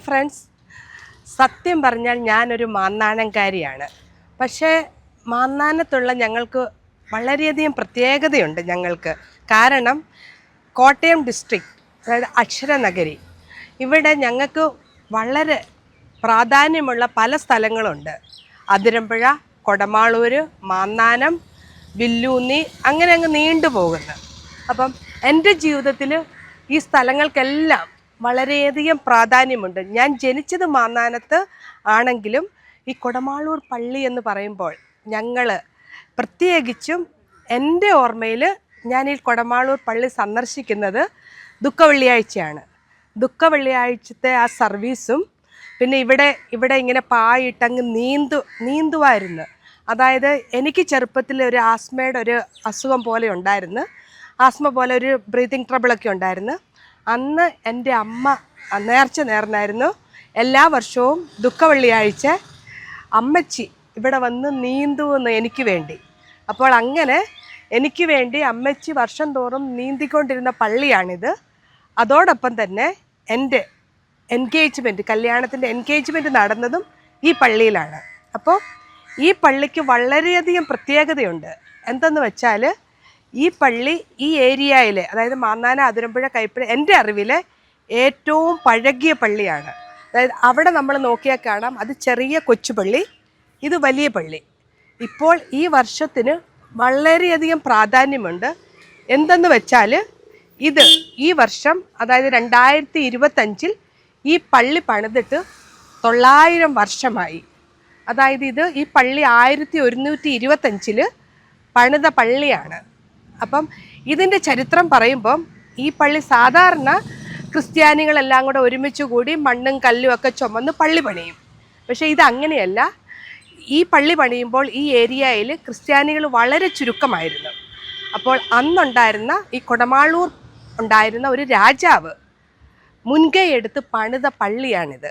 Hi friends, സത്യം പറഞ്ഞാൽ ഞാനൊരു മാന്നാനംകാരിയാണ്. പക്ഷേ മാന്നാനത്തുള്ള ഞങ്ങൾക്ക് വളരെയധികം പ്രത്യേകതയുണ്ട് ഞങ്ങൾക്ക്. കാരണം കോട്ടയം ഡിസ്ട്രിക്റ്റ്, അതായത് അക്ഷരനഗരി, ഇവിടെ ഞങ്ങൾക്ക് വളരെ പ്രാധാന്യമുള്ള പല സ്ഥലങ്ങളുണ്ട്. അതിരമ്പുഴ, കൊടമാളൂർ, മാന്നാനം, വില്ലൂന്നി, അങ്ങനെ അങ്ങ് നീണ്ടുപോകുന്നു. അപ്പം എൻ്റെ ജീവിതത്തിൽ ഈ സ്ഥലങ്ങൾക്കെല്ലാം വളരെയധികം പ്രാധാന്യമുണ്ട്. ഞാൻ ജനിച്ചത് മാന്നാനത്ത് ആണെങ്കിലും ഈ കൊടമാളൂർ പള്ളി എന്ന് പറയുമ്പോൾ ഞങ്ങൾ പ്രത്യേകിച്ചും എൻ്റെ ഓർമ്മയിൽ ഞാൻ ഈ കൊടമാളൂർ പള്ളി സന്ദർശിക്കുന്നത് ദുഃഖവെള്ളിയാഴ്ചയാണ്. ദുഃഖവെള്ളിയാഴ്ചത്തെ ആ സർവീസും പിന്നെ ഇവിടെ ഇങ്ങനെ പായിട്ടങ്ങ് നീന്തുമായിരുന്നു. അതായത് എനിക്ക് ചെറുപ്പത്തിൽ ഒരു ആസ്മയുടെ ഒരു അസുഖം പോലെ ഉണ്ടായിരുന്നു. ആസ്മ പോലെ ഒരു ബ്രീതിങ് ട്രബിളൊക്കെ ഉണ്ടായിരുന്നു. അന്ന് എൻ്റെ അമ്മ നേർച്ച നേർന്നായിരുന്നു. എല്ലാ വർഷവും ദുഃഖവെള്ളിയാഴ്ച അമ്മച്ചി ഇവിടെ വന്ന് നീന്തുമെന്ന് എനിക്ക് വേണ്ടി. അപ്പോൾ അങ്ങനെ എനിക്ക് വേണ്ടി അമ്മച്ചി വർഷം തോറും നീന്തിക്കൊണ്ടിരുന്ന പള്ളിയാണിത്. അതോടൊപ്പം തന്നെ എൻ്റെ കല്യാണത്തിൻ്റെ എൻഗേജ്മെൻറ്റ് നടന്നതും ഈ പള്ളിയിലാണ്. അപ്പോൾ ഈ പള്ളിക്ക് വളരെയധികം പ്രത്യേകതയുണ്ട്. എന്തെന്ന് വെച്ചാൽ ഈ പള്ളി ഈ ഏരിയയിൽ, അതായത് മാന്നാനം, അതിരമ്പുഴ, കൈപ്പഴ, എൻ്റെ അറിവിൽ ഏറ്റവും പഴകിയ പള്ളിയാണ്. അതായത് അവിടെ നമ്മൾ നോക്കിയാൽ കാണാം, അത് ചെറിയ കൊച്ചുപള്ളി, ഇത് വലിയ പള്ളി. ഇപ്പോൾ ഈ വർഷത്തിന് വളരെയധികം പ്രാധാന്യമുണ്ട്. എന്തെന്ന് വെച്ചാൽ ഈ വർഷം, അതായത് 2025 ഈ പള്ളി പണിതിട്ട് 900 വർഷമായി. അതായത് ഈ പള്ളി 1125 പണിത പള്ളിയാണ്. അപ്പം ഇതിൻ്റെ ചരിത്രം പറയുമ്പം ഈ പള്ളി സാധാരണ ക്രിസ്ത്യാനികളെല്ലാം കൂടെ ഒരുമിച്ച് കൂടി മണ്ണും കല്ലും ഒക്കെ ചുമന്ന് പള്ളി പണിയും. പക്ഷേ ഇതങ്ങനെയല്ല. ഈ പള്ളി പണിയുമ്പോൾ ഈ ഏരിയയിൽ ക്രിസ്ത്യാനികൾ വളരെ ചുരുക്കമായിരുന്നു. അപ്പോൾ അന്നുണ്ടായിരുന്ന ഈ കൊടമാളൂർ ഉണ്ടായിരുന്ന ഒരു രാജാവ് മുൻകൈ എടുത്ത് പണിത പള്ളിയാണിത്.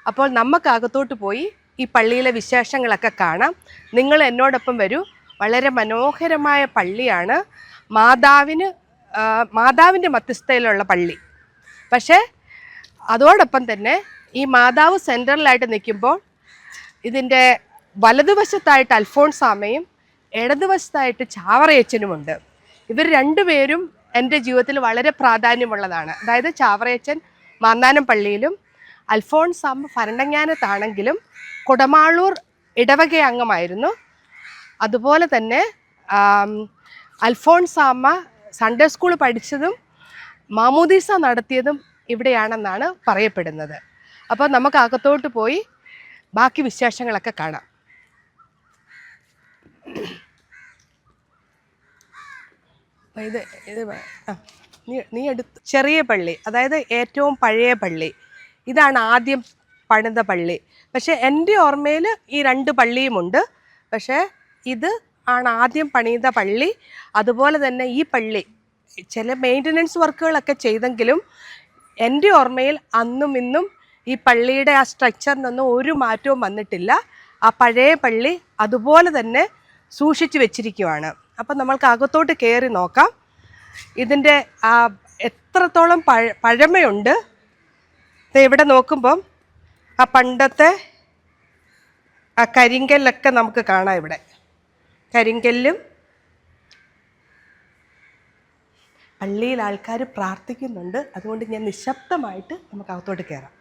അപ്പോൾ നമുക്ക് അകത്തോട്ട് പോയി ഈ പള്ളിയിലെ വിശേഷങ്ങളൊക്കെ കാണാം. നിങ്ങൾ എന്നോടൊപ്പം വരൂ. വളരെ മനോഹരമായ പള്ളിയാണ്. മാതാവിൻ്റെ മധ്യസ്ഥയിലുള്ള പള്ളി. പക്ഷേ അതോടൊപ്പം തന്നെ ഈ മാതാവ് സെൻട്രലായിട്ട് നിൽക്കുമ്പോൾ ഇതിൻ്റെ വലതുവശത്തായിട്ട് അൽഫോൺസാമ്മയും ഇടതുവശത്തായിട്ട് ചാവറയച്ചനുമുണ്ട്. ഇവർ രണ്ടുപേരും എൻ്റെ ജീവിതത്തിൽ വളരെ പ്രാധാന്യമുള്ളതാണ്. അതായത് ചാവറയച്ചൻ മാന്നാനം പള്ളിയിലും അൽഫോൺസാമ്മ ഭരണങ്ങാനത്താണെങ്കിലും കൊടമാളൂർ ഇടവക അംഗമായിരുന്നു. അതുപോലെ തന്നെ അൽഫോൺസാമ്മ സൺഡേ സ്കൂൾ പഠിച്ചതും മാമോദീസ നടത്തിയതും ഇവിടെയാണെന്നാണ് പറയപ്പെടുന്നത്. അപ്പോൾ നമുക്ക് അകത്തോട്ട് പോയി ബാക്കി വിശേഷങ്ങളൊക്കെ കാണാം. നീ എടുത്ത് ചെറിയ പള്ളി, അതായത് ഏറ്റവും പഴയ പള്ളി, ഇതാണ് ആദ്യം പണിത പള്ളി. പക്ഷേ എൻ്റെ ഓർമ്മയിൽ ഈ 2 പള്ളിയുമുണ്ട്. പക്ഷേ ഇത് ആണ് ആദ്യം പണിത പള്ളി. അതുപോലെ തന്നെ ഈ പള്ളി ചില മെയിൻ്റനൻസ് വർക്കുകളൊക്കെ ചെയ്തെങ്കിലും എൻ്റെ ഓർമ്മയിൽ അന്നും ഇന്നും ഈ പള്ളിയുടെ ആ സ്ട്രക്ചറിനൊന്നും ഒരു മാറ്റവും വന്നിട്ടില്ല. ആ പഴയ പള്ളി അതുപോലെ തന്നെ സൂക്ഷിച്ചു വെച്ചിരിക്കുവാണ്. അപ്പം നമ്മൾക്ക് അകത്തോട്ട് കയറി നോക്കാം. ഇതിൻ്റെ എത്രത്തോളം പഴമയുണ്ട്. ഇവിടെ നോക്കുമ്പം ആ പണ്ടത്തെ ആ കരിങ്കല്ലൊക്കെ നമുക്ക് കാണാം. ഇവിടെ കരിങ്കല്ലും പള്ളിയിൽ ആൾക്കാർ പ്രാർത്ഥിക്കുന്നുണ്ട്. അതുകൊണ്ട് ഞാൻ നിശബ്ദമായിട്ട് നമുക്ക് അകത്തോട്ട് കയറാം.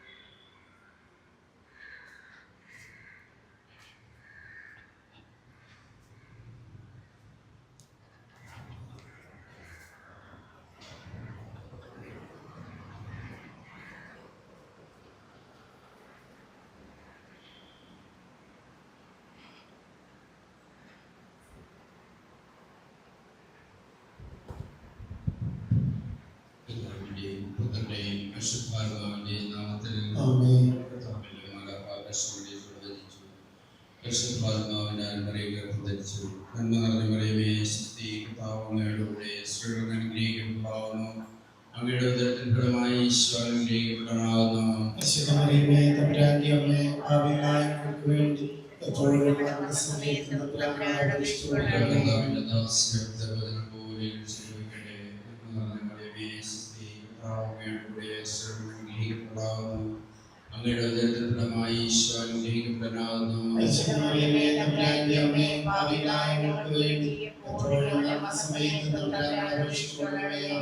അങ്ങയുടെ ഉദരത്തിൽ ഫലമായി ഈശോ അനുഗ്രഹിക്കപ്പെട്ടവനാകുന്നു.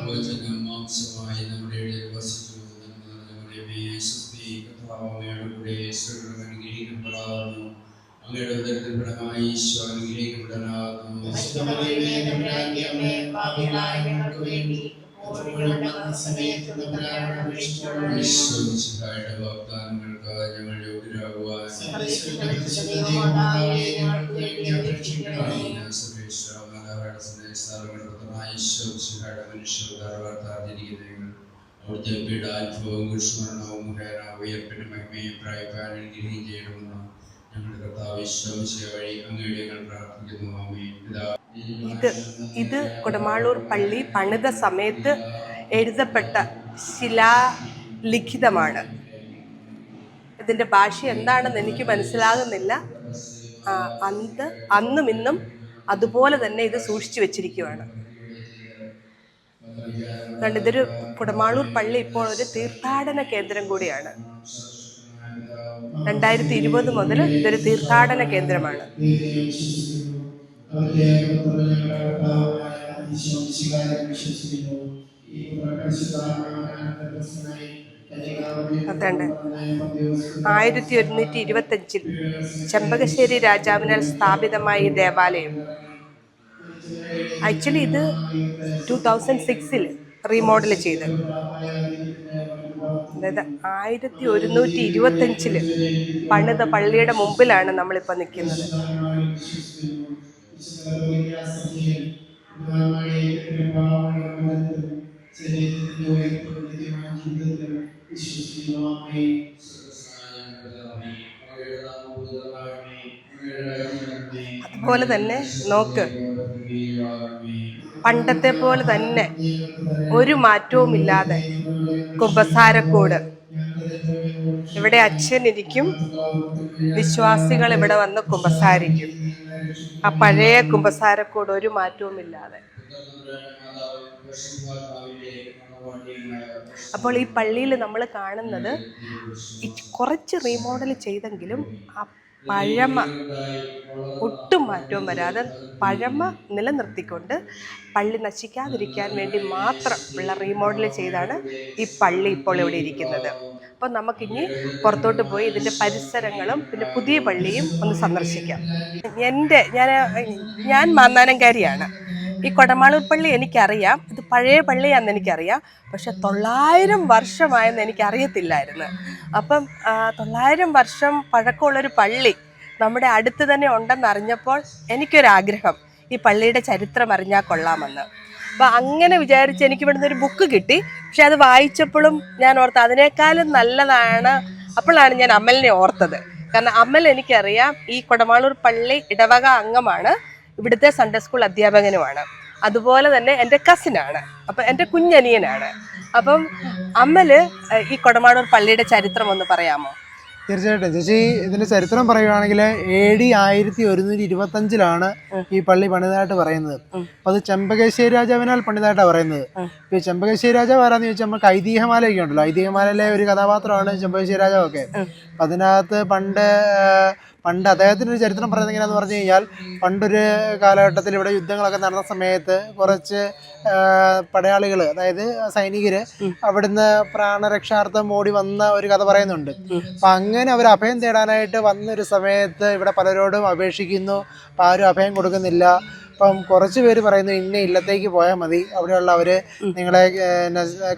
വചനം മാംസമായി നമ്മുടെ ഇടയിൽ വസിച്ചു. അങ്ങയുടെ കൂടെ അനുഗ്രഹിക്കപ്പെടാവുന്നു. അങ്ങയുടെ ഉദരത്തിൽ ഫലമായി ഈശോ അനുഗ്രഹിക്കപ്പെട്ടവനാകുന്നു. വാഗ്ദാനങ്ങൾക്ക് ഞങ്ങൾ യോഗ്യരാകുവാൻ അവിടുത്തെ പീഡാനുഭവവും കുരിശുമരണവും മുഖേന ഉയർപ്പിന്റെ മഹിമയും പ്രായപ്പാൻ അനുഗ്രഹിക്കുകയും ചെയ്യണമെന്ന് ഞങ്ങളുടെ കർത്താവ് ഈശോ വഴി അങ്ങയുടെ ഞങ്ങൾ പ്രാർത്ഥിക്കുന്നു. ആമേൻ. ഇത് കുടമാളൂർ പള്ളി പണിത സമയത്ത് എഴുതപ്പെട്ട ശിലാലിഖിതമാണ്. ഇതിൻ്റെ ഭാഷ എന്താണെന്ന് എനിക്ക് മനസ്സിലാകുന്നില്ല. അന്നും ഇന്നും അതുപോലെ തന്നെ ഇത് സൂക്ഷിച്ചു വെച്ചിരിക്കുകയാണ്. അതുകൊണ്ട് ഇതൊരു കുടമാളൂർ പള്ളി ഇപ്പോൾ ഒരു തീർത്ഥാടന കേന്ദ്രം കൂടിയാണ്. 2020 മുതൽ ഇതൊരു തീർത്ഥാടന കേന്ദ്രമാണ്. അതുണ്ട് 1125 ചെമ്പകശ്ശേരി രാജാവിനാൽ സ്ഥാപിതമായ ഈ ദേവാലയം ആക്ച്വലി ഇത് 2006 റീമോഡൽ ചെയ്ത്, അതായത് 1125 പണിത പള്ളിയുടെ മുമ്പിലാണ് നമ്മളിപ്പോൾ നിൽക്കുന്നത്. അതുപോലെ തന്നെ നോക്ക്, പണ്ടത്തെ പോലെ തന്നെ ഒരു മാറ്റവുമില്ലാതെ കുമ്പസാരക്കൂട്. ഇവിടെ അച്ഛനിരിക്കും, വിശ്വാസികൾ ഇവിടെ വന്ന് കുമ്പസാരിക്കും. ആ പഴയ കുമ്പസാരക്കൂട് ഒരു മാറ്റവുമില്ലാതെ. അപ്പോൾ ഈ പള്ളിയിൽ നമ്മൾ കാണുന്നത് കുറച്ച് റീമോഡൽ ചെയ്തെങ്കിലും ആ പഴമ ഒട്ടും മാറ്റവും വരാതെ പഴമ നിലനിർത്തിക്കൊണ്ട് പള്ളി നശിക്കാതിരിക്കാൻ വേണ്ടി മാത്രം ഉള്ള റീമോഡൽ ചെയ്താണ് ഈ പള്ളി ഇപ്പോൾ ഇവിടെ ഇരിക്കുന്നത്. അപ്പോൾ നമുക്കിനി പുറത്തോട്ട് പോയി ഇതിൻ്റെ പരിസരങ്ങളും പിന്നെ പുതിയ പള്ളിയും ഒന്ന് സന്ദർശിക്കാം. ഞാൻ മാന്നാനംകാരിയാണ്. ഈ കൊടമാളൂർ പള്ളി എനിക്കറിയാം, ഇത് പഴയ പള്ളിയാണെന്ന് എനിക്കറിയാം. പക്ഷെ 900 വർഷമായെന്ന് എനിക്കറിയത്തില്ലായിരുന്നു. അപ്പം 900 വർഷം പഴക്കമുള്ളൊരു പള്ളി നമ്മുടെ അടുത്ത് തന്നെ ഉണ്ടെന്നറിഞ്ഞപ്പോൾ എനിക്കൊരാഗ്രഹം, ഈ പള്ളിയുടെ ചരിത്രം അറിഞ്ഞാൽ കൊള്ളാമെന്ന്. അപ്പം അങ്ങനെ വിചാരിച്ച് എനിക്ക് ഇവിടുന്ന് ഒരു ബുക്ക് കിട്ടി. പക്ഷെ അത് വായിച്ചപ്പോഴും ഞാൻ ഓർത്ത് അതിനേക്കാളും നല്ലതാണ്. അപ്പോഴാണ് ഞാൻ അമലിനെ ഓർത്തത്. കാരണം അമൽ എനിക്കറിയാം, ഈ കൊടമാളൂർ പള്ളി ഇടവക അംഗമാണ്, ഇവിടുത്തെ സൺഡേ സ്കൂൾ അധ്യാപകനുമാണ്. അതുപോലെ തന്നെ എൻ്റെ കസിനാണ്, അപ്പം എൻ്റെ കുഞ്ഞനിയനാണ്. അപ്പം അമല് ഈ കൊടമാളൂർ പള്ളിയുടെ ചരിത്രം ഒന്ന് പറയാമോ? തീർച്ചയായിട്ടും ചേച്ചി, ഇതിന്റെ ചരിത്രം പറയുകയാണെങ്കിൽ AD 1125 ഈ പള്ളി പണിതായിട്ട് പറയുന്നത്. അപ്പൊ അത് ചെമ്പകശ്ശേരി രാജാവിനാൽ പണിതായിട്ടാണ് പറയുന്നത്. ഇപ്പൊ ചെമ്പകശ്ശേരി രാജാവ് ആരാന്ന് ചോദിച്ചാൽ നമുക്ക് ഐതിഹ്യമാലയൊക്കെ ഉണ്ടല്ലോ, ഐതിഹ്യമാലയിലെ ഒരു കഥാപാത്രമാണ് ചെമ്പകശ്ശേരി രാജാവൊക്കെ. അതിനകത്ത് പണ്ട് അദ്ദേഹത്തിൻ്റെ ഒരു ചരിത്രം പറയുന്നത് എങ്ങനെയാണെന്ന് പറഞ്ഞു കഴിഞ്ഞാൽ, പണ്ടൊരു കാലഘട്ടത്തിൽ ഇവിടെ യുദ്ധങ്ങളൊക്കെ നടന്ന സമയത്ത് കുറച്ച് പടയാളികൾ, അതായത് സൈനികർ അവിടുന്ന് പ്രാണരക്ഷാർത്ഥം ഓടി വന്ന ഒരു കഥ പറയുന്നുണ്ട്. അപ്പം അങ്ങനെ അവർ അഭയം തേടാനായിട്ട് വന്നൊരു സമയത്ത് ഇവിടെ പലരോടും അപേക്ഷിക്കുന്നു. അപ്പം ആരും അഭയം കൊടുക്കുന്നില്ല. അപ്പം കുറച്ച് പേര് പറയുന്നു, ഇന്ന ഇല്ലത്തേക്ക് പോയാൽ മതി, അവിടെയുള്ളവർ നിങ്ങളെ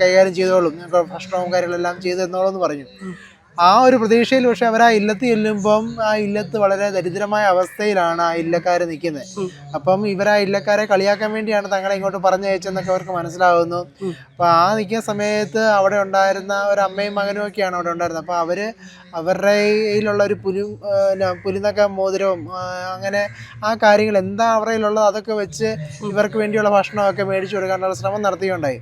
കൈകാര്യം ചെയ്തോളും, നിങ്ങൾക്ക് ഭക്ഷണവും കാര്യങ്ങളെല്ലാം ചെയ്തു തന്നോളൂ എന്ന് പറഞ്ഞു. ആ ഒരു പ്രതീക്ഷയിൽ പക്ഷെ അവർ ആ ഇല്ലത്ത് ചെല്ലുമ്പം ആ ഇല്ലത്ത് വളരെ ദരിദ്രമായ അവസ്ഥയിലാണ് ആ ഇല്ലക്കാർ നിൽക്കുന്നത്. അപ്പം ഇവർ ആ ഇല്ലക്കാരെ കളിയാക്കാൻ വേണ്ടിയാണ് തങ്ങളെ ഇങ്ങോട്ട് പറഞ്ഞയച്ചെന്നൊക്കെ അവർക്ക് മനസ്സിലാവുന്നു. അപ്പം ആ നിൽക്കുന്ന സമയത്ത് അവിടെ ഉണ്ടായിരുന്ന ഒരു അമ്മയും മകനും ഒക്കെയാണ് അവിടെ ഉണ്ടായിരുന്നത്. അപ്പോൾ അവരുടെ കയ്യിലുള്ള ഒരു പുലിനക്ക മോതിരവും അങ്ങനെ ആ കാര്യങ്ങൾ എന്താ അവരുടെ കയ്യിലുള്ളത് അതൊക്കെ വെച്ച് ഇവർക്ക് വേണ്ടിയുള്ള ഭക്ഷണമൊക്കെ മേടിച്ചു കൊടുക്കാനുള്ള ശ്രമം നടത്തുകയുണ്ടായി.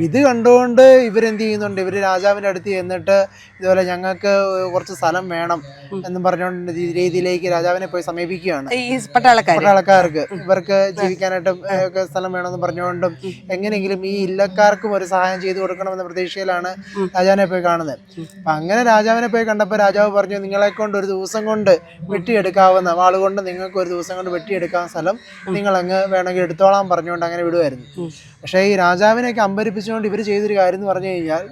ഇത് കണ്ടുകൊണ്ട് ഇവരെന്ത് ചെയ്യുന്നുണ്ട്, ഇവർ രാജാവിൻ്റെ അടുത്ത് ചെന്നിട്ട് ഇതുപോലെ ഞങ്ങൾക്ക് കുറച്ച് സ്ഥലം വേണം എന്നും പറഞ്ഞുകൊണ്ട് രീതിയിലേക്ക് രാജാവിനെ പോയി സമീപിക്കുകയാണ്. ഈ പട്ടാളക്കാർക്ക് ഇവർക്ക് ജീവിക്കാനായിട്ടും ഒക്കെ സ്ഥലം വേണമെന്ന് പറഞ്ഞുകൊണ്ടും എങ്ങനെയെങ്കിലും ഈ ഇല്ലക്കാർക്കും ഒരു സഹായം ചെയ്തു കൊടുക്കണമെന്ന പ്രതീക്ഷയിലാണ് രാജാവിനെ പോയി കാണുന്നത്. അപ്പം അങ്ങനെ രാജാവിനെ പോയി കണ്ടപ്പോൾ രാജാവ് പറഞ്ഞു, നിങ്ങളെ കൊണ്ട് ഒരു ദിവസം കൊണ്ട് വെട്ടിയെടുക്കാവുന്ന വാളുകൊണ്ട് നിങ്ങൾക്ക് ഒരു ദിവസം കൊണ്ട് വെട്ടിയെടുക്കാവുന്ന സ്ഥലം നിങ്ങളങ്ങ് വേണമെങ്കിൽ എടുത്തോളാൻ പറഞ്ഞുകൊണ്ട് അങ്ങനെ വിടുമായിരുന്നു. പക്ഷേ ഈ രാജാവിനെയൊക്കെ അമ്പരിപ്പിച്ചുകൊണ്ട് ഇവർ ചെയ്തൊരു കാര്യം എന്ന് പറഞ്ഞു കഴിഞ്ഞാൽ,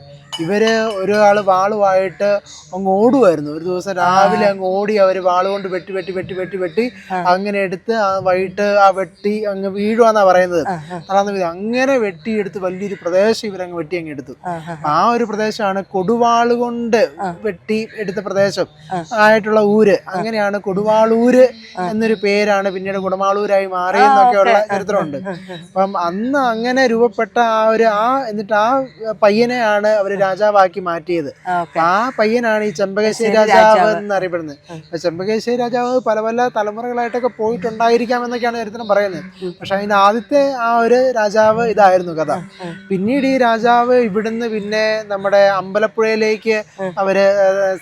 ഇവര് ഒരാൾ വാളുമായിട്ട് അങ്ങ് ഓടുമായിരുന്നു. ഒരു ദിവസം രാവിലെ അങ്ങ് ഓടി അവർ വാളുകൊണ്ട് വെട്ടി വെട്ടി വെട്ടി വെട്ടി വെട്ടി അങ്ങനെ എടുത്ത് വൈകിട്ട് ആ വെട്ടി അങ്ങ് വീഴുവാന്നാ പറയുന്നത്. അങ്ങനെ വെട്ടിയെടുത്ത് വലിയൊരു പ്രദേശം ഇവരങ്ങ് വെട്ടി അങ്ങ് എടുത്തു. ആ ഒരു പ്രദേശമാണ് കൊടുവാളുകൊണ്ട് വെട്ടി എടുത്ത പ്രദേശം ആയിട്ടുള്ള ഊര്. അങ്ങനെയാണ് കൊടുവാളൂര് എന്നൊരു പേരാണ് പിന്നീട് കുടമാളൂരായി മാറിയെന്നൊക്കെയുള്ള ചരിത്രമുണ്ട്. അപ്പം അന്ന് അങ്ങനെ രൂപപ്പെട്ട എന്നിട്ട് ആ പയ്യനെയാണ് അവർ രാജാവാക്കി മാറ്റിയത്. ആ പയ്യനാണ് ഈ ചെമ്പകശ്ശേരി രാജാവ് എന്നറിയപ്പെടുന്നത്. ചെമ്പകശ്ശേരി രാജാവ് പല പല തലമുറകളായിട്ടൊക്കെ പോയിട്ടുണ്ടായിരിക്കാം എന്നൊക്കെയാണ് ചരിത്രം പറയുന്നത്. പക്ഷെ അതിന് ആദ്യത്തെ ആ ഒരു രാജാവ് ഇതായിരുന്നു കഥ. പിന്നീട് ഈ രാജാവ് ഇവിടുന്ന് പിന്നെ നമ്മുടെ അമ്പലപ്പുഴയിലേക്ക് അവര്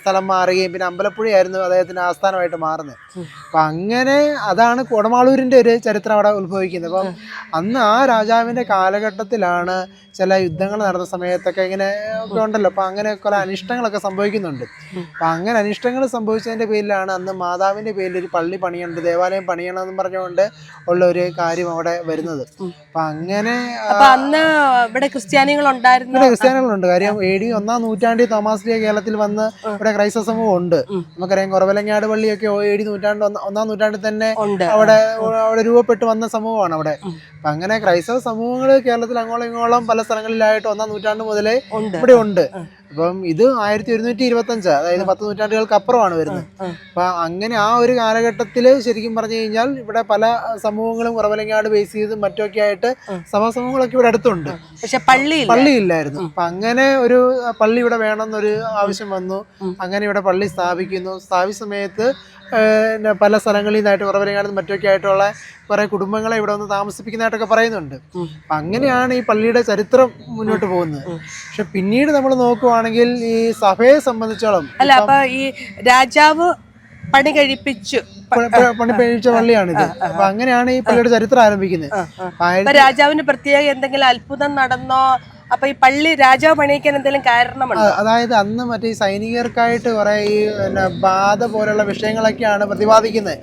സ്ഥലം മാറുകയും പിന്നെ അമ്പലപ്പുഴയായിരുന്നു അദ്ദേഹത്തിന്റെ ആസ്ഥാനമായിട്ട് മാറുന്നത്. അപ്പൊ അങ്ങനെ അതാണ് കുടമാളൂരിന്റെ ഒരു ചരിത്രം അവിടെ ഉത്ഭവിക്കുന്നത്. അപ്പം അന്ന് ആ രാജാവിന്റെ കാലഘട്ടത്തിലാണ് ചില യുദ്ധങ്ങൾ നടന്ന സമയത്തൊക്കെ ഇങ്ങനെ ഒക്കെ ഉണ്ടല്ലോ. അപ്പം അങ്ങനെ കുറെ അനിഷ്ടങ്ങളൊക്കെ സംഭവിക്കുന്നുണ്ട്. അപ്പം അങ്ങനെ അനിഷ്ടങ്ങൾ സംഭവിച്ചതിൻ്റെ പേരിലാണ് അന്ന് മാതാവിൻ്റെ പേരിൽ ഒരു പള്ളി പണിയുണ്ട്, ദേവാലയം പണിയണമെന്ന് പറഞ്ഞുകൊണ്ട് ഉള്ള ഒരു കാര്യം അവിടെ വരുന്നത്. അപ്പം അങ്ങനെ അന്ന് ഇവിടെ ക്രിസ്ത്യാനികളുണ്ട്. കാര്യം AD 1-ാം നൂറ്റാണ്ടിൽ തോമാസ് ലീഹ കേരളത്തിൽ വന്ന് ഇവിടെ ക്രൈസ്തവ സമൂഹം ഉണ്ട്. നമുക്കറിയാം കുറവലങ്ങാട് പള്ളിയൊക്കെ AD 1-ാം നൂറ്റാണ്ടിൽ തന്നെ അവിടെ രൂപപ്പെട്ട് വന്ന സമൂഹമാണ് അവിടെ. അപ്പം അങ്ങനെ ക്രൈസ്തവ സമൂഹങ്ങൾ കേരളത്തിൽ അങ്ങോളം ഇങ്ങോളം പല സ്ഥലങ്ങളിലായിട്ട് 1-ാം നൂറ്റാണ്ട് മുതലേ ഇവിടെ ഉണ്ട്. അപ്പം ഇത് 1125, അതായത് 10 നൂറ്റാണ്ടുകൾക്ക് അപ്പുറമാണ് വരുന്നത്. അപ്പൊ അങ്ങനെ ആ ഒരു കാലഘട്ടത്തിൽ ശരിക്കും പറഞ്ഞു കഴിഞ്ഞാൽ ഇവിടെ പല സമൂഹങ്ങളും കുറവലങ്ങാട് ബേസ് ചെയ്തും മറ്റൊക്കെ ആയിട്ട് സഭാസമൂഹങ്ങളൊക്കെ ഇവിടെ അടുത്തുണ്ട്. പക്ഷെ പള്ളിയില്ലായിരുന്നു. അപ്പൊ അങ്ങനെ ഒരു പള്ളി ഇവിടെ വേണമെന്നൊരു ആവശ്യം വന്നു. അങ്ങനെ ഇവിടെ പള്ളി സ്ഥാപിക്കുന്നു. സ്ഥാപിച്ച സമയത്ത് പല സ്ഥലങ്ങളിൽ നിന്നായിട്ട് കുറവലങ്ങാട് മറ്റൊക്കെ ആയിട്ടുള്ള കുറെ കുടുംബങ്ങളെ ഇവിടെ വന്ന് താമസിപ്പിക്കുന്നതായിട്ടൊക്കെ പറയുന്നുണ്ട്. അപ്പം അങ്ങനെയാണ് ഈ പള്ളിയുടെ ചരിത്രം മുന്നോട്ട് പോകുന്നത്. പക്ഷെ പിന്നീട് നമ്മൾ നോക്കുവാണെങ്കിൽ ഈ സഭയെ സംബന്ധിച്ചോളം അപ്പൊ ഈ രാജാവ് പണി കഴിപ്പിച്ച പള്ളിയാണിത്. അപ്പൊ അങ്ങനെയാണ് ഈ പള്ളിയുടെ ചരിത്രം ആരംഭിക്കുന്നത്. രാജാവിന് പ്രത്യേക എന്തെങ്കിലും അത്ഭുതം നടന്നോ? അപ്പൊ ഈ പള്ളി രാജാവ് പണിയിക്കാൻ എന്തെങ്കിലും കാരണമുണ്ടോ? അതായത് അന്ന് മറ്റേ സൈനികർക്കായിട്ട് കുറെ ഈ ബാധ പോലുള്ള വിഷയങ്ങളൊക്കെയാണ് പ്രതിപാദിക്കുന്നത്.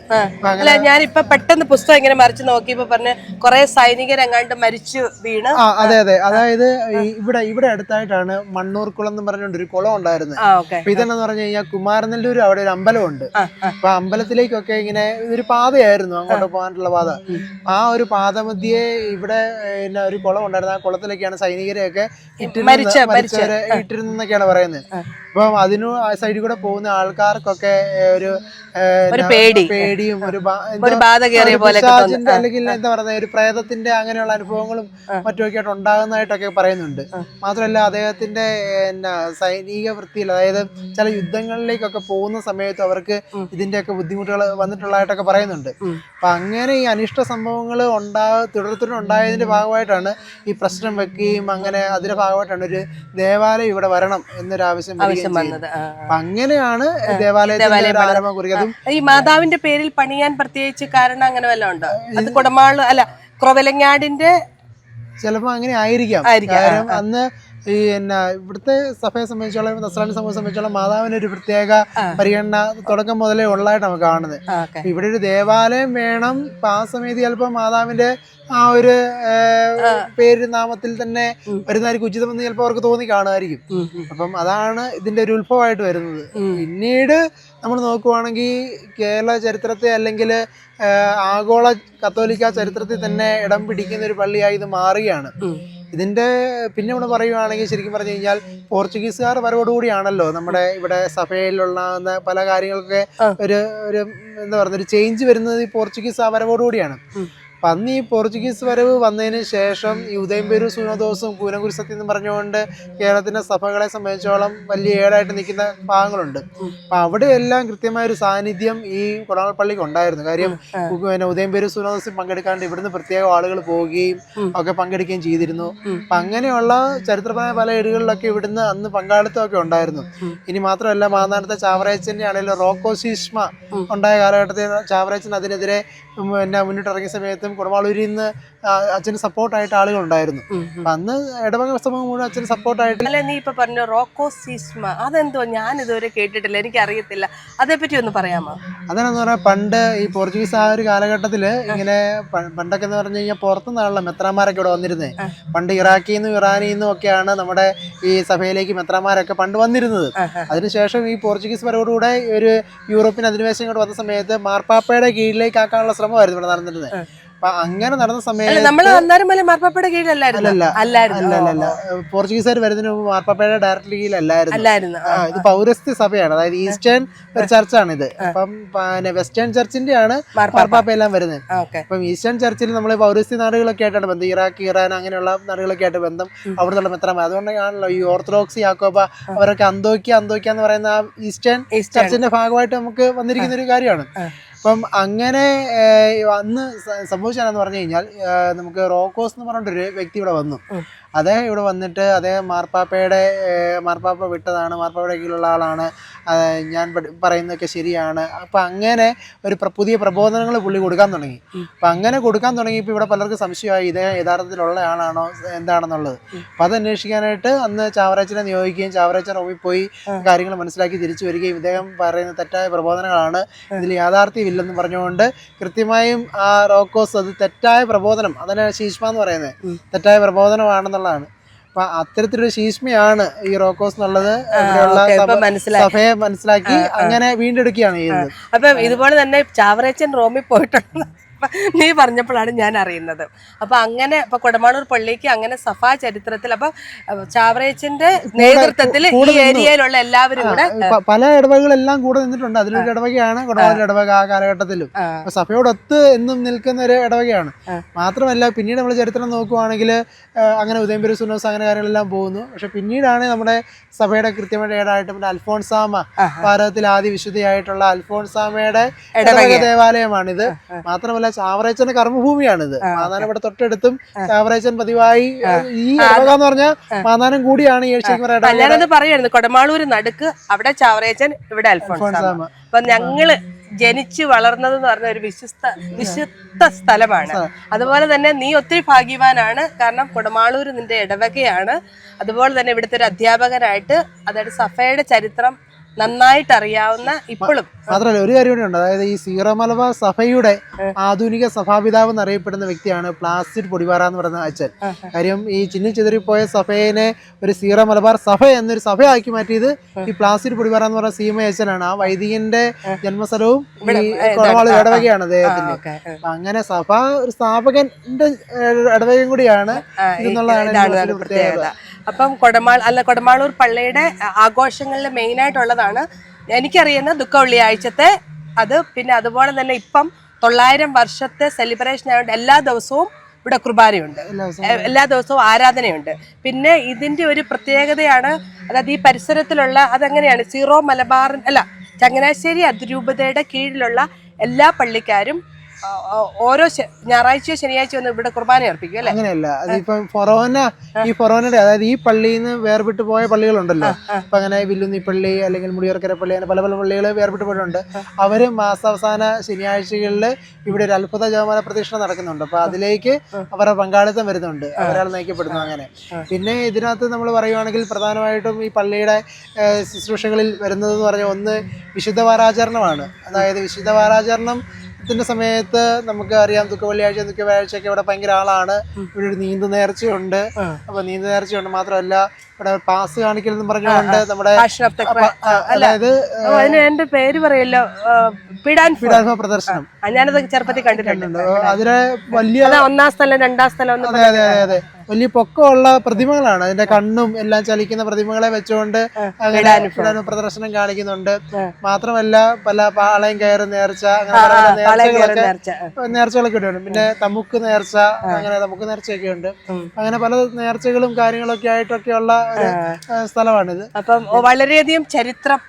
അല്ല, ഞാനിപ്പൊ പെട്ടെന്ന് പുസ്തകം ഇങ്ങനെ മറിച്ച് നോക്കിയപ്പോ പറഞ്ഞ കുറെ സൈനികരെങ്ങാണ്ട് മരിച്ചു വീണ്. അതെ. അതായത് ഇവിടെ അടുത്തായിട്ടാണ് മണ്ണൂർക്കുളം എന്ന് പറഞ്ഞുകൊണ്ട് ഒരു കുളം ഉണ്ടായിരുന്നത്. അപ്പൊ ഇതെന്നു പറഞ്ഞു കഴിഞ്ഞാൽ കുമാരനെല്ലൂർ അവിടെ ഒരു അമ്പലമുണ്ട്. അപ്പൊ അമ്പലത്തിലേക്കൊക്കെ ഇങ്ങനെ ഇതൊരു പാതയായിരുന്നു, അങ്ങോട്ട് പോകാനുള്ള പാത. ആ ഒരു പാതമധ്യേ ഇവിടെ ഒരു കുളം ഉണ്ടായിരുന്നു. ആ കുളത്തിലേക്കാണ് സൈനികരെയൊക്കെ ഇട്ടിരുന്നൊക്കെയാണ് പറയുന്നത്. അപ്പം അതിനു ആ സൈഡിൽ കൂടെ പോകുന്ന ആൾക്കാർക്കൊക്കെ ഒരു പേടിയും അല്ലെങ്കിൽ എന്താ പറയുക ഒരു പ്രേതത്തിന്റെ അങ്ങനെയുള്ള അനുഭവങ്ങളും മറ്റുമൊക്കെ ആയിട്ട് ഉണ്ടാകുന്നതായിട്ടൊക്കെ പറയുന്നുണ്ട്. മാത്രമല്ല അദ്ദേഹത്തിന്റെ സൈനിക വൃത്തിയിൽ, അതായത് ചില യുദ്ധങ്ങളിലേക്കൊക്കെ പോകുന്ന സമയത്ത് അവർക്ക് ഇതിന്റെയൊക്കെ ബുദ്ധിമുട്ടുകൾ വന്നിട്ടുള്ളതായിട്ടൊക്കെ പറയുന്നുണ്ട്. അപ്പൊ അങ്ങനെ ഈ അനിഷ്ട സംഭവങ്ങൾ തുടർത്തുണ്ടായതിന്റെ ഭാഗമായിട്ടാണ് ഈ പ്രശ്നം വെക്കുകയും അങ്ങനെ അതിന്റെ ഭാഗമായിട്ടാണ് ഒരു ദേവാലയം ഇവിടെ വരണം എന്നൊരു ആവശ്യം വന്നത്. അങ്ങനെയാണ് ദേവാലയത്തിന്റെ ആരംഭം കുറിക്കുന്നത്. ഈ മാതാവിന്റെ പേരിൽ പണിയാൻ പ്രത്യേകിച്ച് കാരണം അങ്ങനെ വല്ലതും ഉണ്ടോ? അത് കുറവലങ്ങാടിന്റെ ചിലപ്പോ അങ്ങനെ ആയിരിക്കാം. കാരണം അന്ന് ഈ ഇവിടുത്തെ സഭയെ സംബന്ധിച്ചോളം, നസ്രാണി സമൂഹത്തെ സംബന്ധിച്ചോളം മാതാവിന് ഒരു പ്രത്യേക പരിഗണന തുടക്കം മുതലേ ഉള്ളതായിട്ട് നമുക്ക് കാണുന്നത്. ഇവിടെ ഒരു ദേവാലയം വേണം. അപ്പൊ ആ സമയത്ത് ചിലപ്പോ മാതാവിന്റെ ആ ഒരു പേര് നാമത്തിൽ തന്നെ വരുന്നതായിരിക്കും ഉചിതമെന്ന് ചിലപ്പോൾ അവർക്ക് തോന്നി കാണുമായിരിക്കും. അപ്പം അതാണ് ഇതിന്റെ ഒരു ഉത്ഭവമായിട്ട് വരുന്നത്. പിന്നീട് നമ്മൾ നോക്കുവാണെങ്കിൽ കേരള ചരിത്രത്തെ അല്ലെങ്കിൽ ആഗോള കത്തോലിക്ക ചരിത്രത്തിൽ തന്നെ ഇടം പിടിക്കുന്ന ഒരു പള്ളിയായി ഇത് മാറുകയാണ്. ഇതിന്റെ പിന്നെ നമ്മൾ പറയുവാണെങ്കിൽ ശരിക്കും പറഞ്ഞു കഴിഞ്ഞാൽ പോർച്ചുഗീസുകാർ വരവോടുകൂടിയാണല്ലോ നമ്മുടെ ഇവിടെ സഭയിലുള്ള പല കാര്യങ്ങളൊക്കെ ഒരു എന്താ പറയുക ഒരു ചേഞ്ച് വരുന്നത് ഈ പോർച്ചുഗീസ് വരവോടുകൂടിയാണ്. അപ്പം അന്ന് ഈ പോർച്ചുഗീസ് വരവ് വന്നതിന് ശേഷം ഈ ഉദയംപേരൂർ സുനോദോസും കൂനംകുരി സത്യം എന്ന് പറഞ്ഞുകൊണ്ട് കേരളത്തിൻ്റെ സഭകളെ സംബന്ധിച്ചോളം വലിയ ഏടായിട്ട് നിൽക്കുന്ന ഭാഗങ്ങളുണ്ട്. അപ്പം അവിടെയെല്ലാം കൃത്യമായൊരു സാന്നിധ്യം ഈ കൊടമാൾ പള്ളിക്ക് ഉണ്ടായിരുന്നു. കാര്യം പിന്നെ ഉദയംപേരൂർ സുനോദോസിൽ പങ്കെടുക്കാണ്ട് ഇവിടുന്ന് പ്രത്യേക ആളുകൾ പോവുകയും ഒക്കെ പങ്കെടുക്കുകയും ചെയ്തിരുന്നു. അപ്പം അങ്ങനെയുള്ള ചരിത്രപരമായ പല ഏടുകളിലൊക്കെ ഇവിടുന്ന് അന്ന് പങ്കാളിത്തമൊക്കെ ഉണ്ടായിരുന്നു. ഇനി മാത്രമല്ല മാന്നാനത്തെ ചാവറയച്ചൻ്റെ ആണെങ്കിലും റോക്കോ ശീഷ്മ ഉണ്ടായ കാലഘട്ടത്തിൽ ചാവറയച്ചൻ അതിനെതിരെ പിന്നെ മുന്നിട്ടിറങ്ങിയ സമയത്തും കുടമാളൂരിൽ നിന്ന് അച്ഛന് സപ്പോർട്ടായിട്ട് ആളുകളുണ്ടായിരുന്നു. അപ്പം അന്ന് ഇടവക സമൂഹം മുഴുവൻ അച്ഛന് സപ്പോർട്ടായിട്ട്. അല്ലെ നീ ഇപ്പൊ പറഞ്ഞു റോക്കോ സീസ്മ, അതെന്തോ ഞാൻ ഇതുവരെ കേട്ടിട്ടില്ല, എനിക്ക് അറിയത്തില്ല, അതേപ്പറ്റി ഒന്ന് പറയാമോ? അതാണെന്ന് പറഞ്ഞാൽ പണ്ട് ഈ പോർച്ചുഗീസ് ആ ഒരു കാലഘട്ടത്തിൽ ഇങ്ങനെ പണ്ടൊക്കെ എന്ന് പറഞ്ഞു കഴിഞ്ഞാൽ പുറത്തുനിന്നുള്ള മെത്രാന്മാരൊക്കെ ഇവിടെ വന്നിരുന്നേ. പണ്ട് ഇറാഖിൽ നിന്നും ഇറാനിൽ നിന്നും ഒക്കെയാണ് നമ്മുടെ ഈ സഭയിലേക്ക് മെത്രാന്മാരൊക്കെ പണ്ട് വന്നിരുന്നത്. അതിനുശേഷം ഈ പോർച്ചുഗീസ് വരവോടുകൂടെ ഒരു യൂറോപ്യൻ അധിനിവേശം ഇങ്ങോട്ട് വന്ന സമയത്ത് മാർപ്പാപ്പയുടെ കീഴിലേക്ക് ആക്കാനുള്ള ശ്രമമായിരുന്നു ഇവിടെ നടന്നിരുന്നത്. അപ്പൊ അങ്ങനെ നടന്ന സമയത്ത് നമ്മൾ മാർപ്പാപ്പയുടെ കീഴിലല്ലായിരുന്നു. അല്ല പോർച്ചുഗീസുകാർ വരുന്നതിന് മുമ്പ് മാർപ്പാപ്പയുടെ ഡയറക്റ്റ് കീഴിലല്ലായിരുന്നു. ഇത് പൗരസ്ത്യ സഭയാണ്, അതായത് ഈസ്റ്റേൺ ഒരു ചർച്ചാണ് ഇത്. അപ്പം പിന്നെ വെസ്റ്റേൺ ചർച്ചിന്റെ ആണ് മാർപ്പാപ്പ എല്ലാം വരുന്നത്. അപ്പം ഈസ്റ്റേൺ ചർച്ചിൽ നമ്മൾ പൗരസ്ത്യ നാടുകളൊക്കെ ആയിട്ടാണ് ബന്ധം, ഇറാഖ് ഇറാൻ അങ്ങനെയുള്ള നാടുകളൊക്കെ ആയിട്ട് ബന്ധം. അവിടുത്തെ മെത്രാന്മാർ അതുകൊണ്ടാണല്ലോ ഈ ഓർത്തഡോക്സ് യാക്കോബ അവരൊക്കെ അന്തോക്യ എന്ന് പറയുന്ന ആ ഈസ്റ്റേൺ ചർച്ചിന്റെ ഭാഗമായിട്ട് നമുക്ക് വന്നിരിക്കുന്ന ഒരു കാര്യമാണ്. അപ്പം അങ്ങനെ അന്ന് സംഭവിച്ചാലെന്ന് പറഞ്ഞു കഴിഞ്ഞാൽ നമുക്ക് റോക്കോസ് എന്ന് പറഞ്ഞിട്ടൊരു വ്യക്തി ഇവിടെ വന്നു. അദ്ദേഹം ഇവിടെ വന്നിട്ട് അദ്ദേഹം മാർപ്പാപ്പ വിട്ടതാണ്, മാർപ്പാപ്പയുടെ കീഴിലുള്ള ആളാണ്, ഞാൻ പറയുന്നതൊക്കെ ശരിയാണ്. അപ്പം അങ്ങനെ ഒരു പുതിയ പ്രബോധനങ്ങൾ പുള്ളി കൊടുക്കാൻ തുടങ്ങി. അപ്പം അങ്ങനെ കൊടുക്കാൻ തുടങ്ങിയപ്പോൾ ഇവിടെ പലർക്കും സംശയമായി ഇദ്ദേഹം യഥാർത്ഥത്തിലുള്ള ആളാണോ എന്താണെന്നുള്ളത്. അപ്പം അത് അന്വേഷിക്കാനായിട്ട് അന്ന് ചാവറയച്ചനെ നിയോഗിക്കുകയും ചാവറയച്ചൻ റോമിൽ പോയി കാര്യങ്ങൾ മനസ്സിലാക്കി തിരിച്ചു വരികയും ഇദ്ദേഹം പറയുന്ന തെറ്റായ പ്രബോധനങ്ങളാണ്, ഇതിൽ യാഥാർത്ഥ്യമില്ലെന്ന് പറഞ്ഞുകൊണ്ട് കൃത്യമായും ആ റോക്കോസ് അത് തെറ്റായ പ്രബോധനം, അതിനെ ശീഷ്മ എന്ന് പറയുന്നത് തെറ്റായ പ്രബോധനമാണെന്നുള്ള. അപ്പൊ അത്തരത്തിലൊരു ശീഷ്മയാണ് ഈ റോക്കോസ് എന്നുള്ളത് സഭയെ മനസ്സിലാക്കി അങ്ങനെ വീണ്ടെടുക്കുകയാണ് ചെയ്യുന്നത്. അപ്പൊ ഇതുപോലെ തന്നെ ചാവറയച്ചൻ റോമിൽ പോയിട്ടുണ്ട് നീ പറഞ്ഞപ്പോഴാണ് ഞാൻ അറിയുന്നത്. അപ്പൊ അങ്ങനെ ഇപ്പൊ കൊടമാളൂർ പള്ളിക്ക് അങ്ങനെ സഭാ ചരിത്രത്തിൽ അപ്പൊ ചാവറയച്ചന്റെ നേതൃത്വത്തിൽ ഈ ഏരിയയിലുള്ള എല്ലാവരും കൂടെ പല ഇടവകളെല്ലാം കൂടെ നിന്നിട്ടുണ്ട്. അതിലൊരു ഇടവകയാണ് കൊടമാളൂർ ഇടവക. ആ കാലഘട്ടത്തിലും സഭയോടൊത്ത് എന്നും നിൽക്കുന്ന ഒരു ഇടവകയാണ്. മാത്രമല്ല പിന്നീട് നമ്മൾ ചരിത്രം നോക്കുവാണെങ്കിൽ അങ്ങനെ ഉദയംപേരൂർ സുനോസ് അങ്ങനെ കാര്യങ്ങളെല്ലാം പോകുന്നു. പക്ഷെ പിന്നീടാണ് നമ്മുടെ സഭയുടെ കൃത്യമായിട്ട് ഏടായിട്ട് നമ്മുടെ അൽഫോൺസാമ, ഭാരതത്തിൽ ആദ്യ വിശുദ്ധയായിട്ടുള്ള അൽഫോൺസാമയുടെ ഇടവക ദേവാലയമാണിത്. മാത്രമല്ല ചാവറയച്ചന്റെ കർമ്മഭൂമിയാണിത്. മാന്നാനം ഇവിടെ തൊട്ടടുത്തും ചാവറയച്ചൻ പതിവായി ഈ ഇടവക എന്ന് പറഞ്ഞാൽ മാന്നാനം കൂടിയാണ്. ഞാനത് പറയായിരുന്നു, കൊടമാളൂര് നടുക്ക്, അവിടെ ചാവറയച്ചൻ, ഇവിടെ അൽഫോൺസാമ. അപ്പൊ ഞങ്ങള് ജനിച്ചു വളർന്നതെന്ന് പറഞ്ഞ ഒരു വിശുദ്ധ സ്ഥലമാണ്. അതുപോലെ തന്നെ നീ ഒത്തിരി ഭാഗ്യവാനാണ്, കാരണം കൊടമാളൂര് നിന്റെ ഇടവകയാണ്. അതുപോലെ തന്നെ ഇവിടുത്തെ ഒരു അധ്യാപകനായിട്ട്, അതായത് സഭയുടെ ചരിത്രം നന്നായിട്ട് അറിയാവുന്ന, ഇപ്പോഴും മാത്രമല്ല ഒരു കാര്യം കൂടി ഉണ്ട്. അതായത് ഈ സീറോ മലബാർ സഭയുടെ ആധുനിക സഭാപിതാവ് എന്നറിയപ്പെടുന്ന വ്യക്തിയാണ് പ്ലാസിഡ് പൊടിപാറ എന്ന് പറയുന്ന അച്ഛൻ. കാര്യം ഈ ചിന്നി ചിതറിപ്പോയ സഭയെ ഒരു സീറോ മലബാർ സഭ എന്നൊരു സഭയാക്കി മാറ്റിയത് ഈ പ്ലാസിഡ് പൊടിപാറ എന്ന് പറയുന്ന സീമ അച്ഛനാണ്. ആ വൈദികന്റെ ജന്മസ്ഥലവും കൊടമാളൂർ ഇടവകയാണ് അദ്ദേഹത്തിന്റെ. അങ്ങനെ സഭ ഒരു സ്ഥാപകന്റെ ഇടവകയും കൂടിയാണ് എന്നുള്ളതാണ് പ്രത്യേകത. അപ്പം കൊടമാളൂർ പള്ളിയുടെ ആഘോഷങ്ങളിൽ മെയിൻ ആയിട്ടുള്ളതാണ് എനിക്കറിയുന്ന ദുഃഖ വെള്ളിയാഴ്ചത്തെ അത്. പിന്നെ അതുപോലെ തന്നെ ഇപ്പം 900 വർഷത്തെ സെലിബ്രേഷൻ ആയതുകൊണ്ട് എല്ലാ ദിവസവും ഇവിടെ കുർബാനയുണ്ട്, എല്ലാ ദിവസവും ആരാധനയുണ്ട്. പിന്നെ ഇതിന്റെ ഒരു പ്രത്യേകതയാണ്, അതായത് ഈ പരിസരത്തിലുള്ള അതെങ്ങനെയാണ് സീറോ മലബാർ ചങ്ങനാശ്ശേരി അതിരൂപതയുടെ കീഴിലുള്ള എല്ലാ പള്ളിക്കാരും ഓരോ ഞായറാഴ്ചയോ ശനിയാഴ്ചയോ ഒന്ന് ഇവിടെ കുർബാന അർപ്പിക്കും അല്ലെ? അങ്ങനെയല്ല, അതിപ്പം ഫൊറോനയുടെ അതായത് ഈ പള്ളിയിൽ നിന്ന് വേർപെട്ട് പോയ പള്ളികളുണ്ടല്ലോ. അപ്പൊ അങ്ങനെ വില്ലുന്നി പള്ളി അല്ലെങ്കിൽ മുടിയർക്കര പള്ളി, അങ്ങനെ പല പള്ളികൾ വേർപെട്ട് പോയിട്ടുണ്ട്. അവര് മാസാവസാന ശനിയാഴ്ചകളിൽ ഇവിടെ ഒരു അത്ഭുത ജപമാല പ്രദക്ഷിണം നടക്കുന്നുണ്ട്. അപ്പൊ അതിലേക്ക് അവരുടെ പങ്കാളിത്തം വരുന്നുണ്ട്, അവരാൾ നയിക്കപ്പെടുന്നു. അങ്ങനെ പിന്നെ ഇതിനകത്ത് നമ്മൾ പറയുവാണെങ്കിൽ പ്രധാനമായിട്ടും ഈ പള്ളിയുടെ ശുശ്രൂഷകളിൽ വരുന്നതെന്ന് പറഞ്ഞാൽ ഒന്ന് വിശുദ്ധ വാരാചരണമാണ്. അതായത് വിശുദ്ധ വാരാചരണം ത്തിന്റെ സമയത്ത് നമുക്ക് അറിയാം, ദുഃഖ വെള്ളിയാഴ്ചയൊക്കെ ഇവിടെ ഭയങ്കര ആളാണ്. ഇവിടെ ഒരു നീന്തു നേർച്ചയുണ്ട്. അപ്പൊ നീന്തു നേർച്ചയുണ്ട് മാത്രമല്ല ഇവിടെ പാസ് കാണിക്കലെന്ന് പറഞ്ഞുകൊണ്ട് നമ്മുടെ അതായത് എന്റെ പേര് പറയല്ലോ പീഡാൻഫ പ്രദർശനം ഞാനത് ചെറുപ്പത്തിൽ കണ്ടിട്ടുണ്ട്. അതിന് വലിയ 1ാം സ്ഥലം 2ാം സ്ഥലം. അതെ. വലിയ പൊക്കമുള്ള പ്രതിമകളാണ്. അതിന്റെ കണ്ണും എല്ലാം ചലിക്കുന്ന പ്രതിമകളെ വെച്ചുകൊണ്ട് അങ്ങനെ പ്രദർശനം കാണിക്കുന്നുണ്ട്. മാത്രമല്ല പല പാളയം കയറി നേർച്ച, നേർച്ചകളൊക്കെ ഉണ്ട്. പിന്നെ തമുക്ക് നേർച്ച, അങ്ങനെ തമുക്ക് നേർച്ചയൊക്കെ ഉണ്ട്. അങ്ങനെ പല നേർച്ചകളും കാര്യങ്ങളൊക്കെ ആയിട്ടൊക്കെയുള്ള ഒരു സ്ഥലമാണിത്. അപ്പം വളരെയധികം ചരിത്രം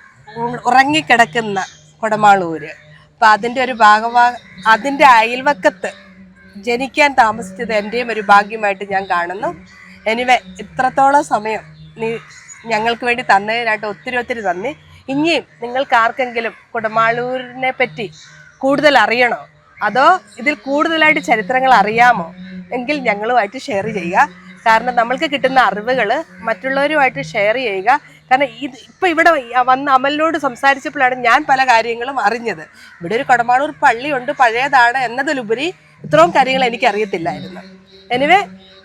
ഉറങ്ങിക്കിടക്കുന്ന കൊടമാളൂര്. അപ്പം അതിൻ്റെ ഒരു അതിൻ്റെ അയൽവക്കത്ത് ജനിക്കാൻ താമസിച്ചത് എൻ്റെയും ഒരു ഭാഗ്യമായിട്ട് ഞാൻ കാണുന്നു. എനിവേ ഇത്രത്തോളം സമയം നീ ഞങ്ങൾക്ക് വേണ്ടി തന്നതിനായിട്ട് ഒത്തിരി നന്ദി. ഇനിയും നിങ്ങൾക്ക് ആർക്കെങ്കിലും കുടമാളൂരിനെ പറ്റി കൂടുതൽ അറിയണോ, അതോ ഇതിൽ കൂടുതലായിട്ട് ചരിത്രങ്ങൾ അറിയാമോ എങ്കിൽ ഞങ്ങളുമായിട്ട് ഷെയർ ചെയ്യുക. കാരണം നമ്മൾക്ക് കിട്ടുന്ന അറിവുകൾ മറ്റുള്ളവരുമായിട്ട് ഷെയർ ചെയ്യുക. കാരണം ഇപ്പം ഇവിടെ വന്ന് അമലിനോട് സംസാരിച്ചപ്പോഴാണ് ഞാൻ പല കാര്യങ്ങളും അറിഞ്ഞത്. ഇവിടെ ഒരു കൊടമാളൂർ പള്ളിയുണ്ട്, പഴയതാണ് എന്നതിലുപരി ഇത്രയും കാര്യങ്ങൾ എനിക്കറിയത്തില്ലായിരുന്നു. എനിവേ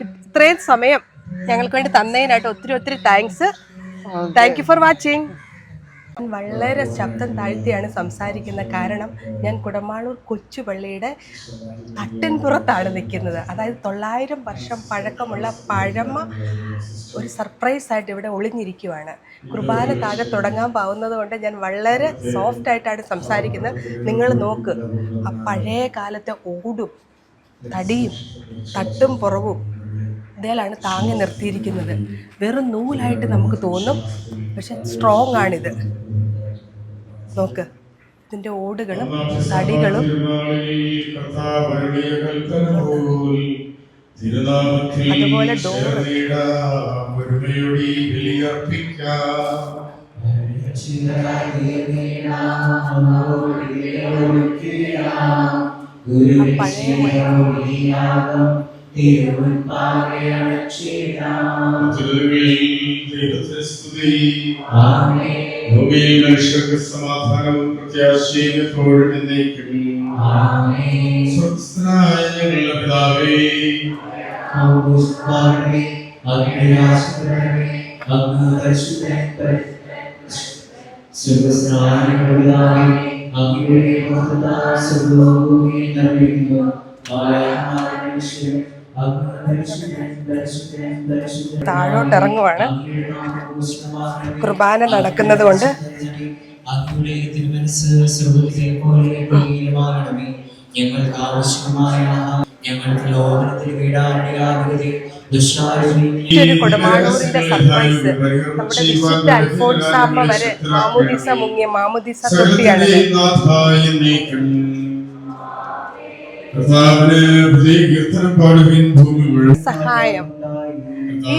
ഇത്രയും സമയം ഞങ്ങൾക്ക് വേണ്ടി തന്നതിനായിട്ട് ഒത്തിരി thanks. Thank you for watching. വളരെ ശബ്ദം താഴ്ത്തിയാണ് സംസാരിക്കുന്നത്. കാരണം ഞാൻ കുടമാളൂർ കൊച്ചുപള്ളിയുടെ തട്ടിൻപുറത്താണ് നിൽക്കുന്നത്. അതായത് 900 വർഷം പഴക്കമുള്ള പഴമ ഒരു സർപ്രൈസായിട്ട് ഇവിടെ ഒളിഞ്ഞിരിക്കുവാണ്. കുർബാന താഴെ തുടങ്ങാൻ പോകുന്നത് കൊണ്ട് ഞാൻ വളരെ സോഫ്റ്റായിട്ടാണ് സംസാരിക്കുന്നത്. നിങ്ങൾ നോക്ക്, ആ പഴയ കാലത്തെ ഓടും തടിയും തട്ടും പുറവും ഇതിലാണ് താങ്ങി നിർത്തിയിരിക്കുന്നത്. വെറും നൂലായിട്ട് നമുക്ക് തോന്നും, പക്ഷെ സ്ട്രോങ് ആണിത്. നോക്ക്, ഇതിൻ്റെ ഓടുകളും തടികളും. അതുപോലെ ഡോറ്. സമാധാനവും പ്രത്യാശയും എപ്പോഴും എന്നേക്കും. സ്വസ്ഥനായ ഞങ്ങളുടെ പിതാവേ, താഴോട്ടിറങ്ങുവാണ്. കുർബാന നടക്കുന്നത് കൊണ്ട് ഞങ്ങൾക്ക് ആവശ്യമായ കൊടമാളൂരിന്റെ സർപ്രൈസ്. നമ്മുടെ വിശുദ്ധ അൽഫോൻസാമ്മ വരെ മാമുദീസ മുങ്ങിയ മാമുദീസ തൊട്ടിയാണ്. സഹായം. ഈ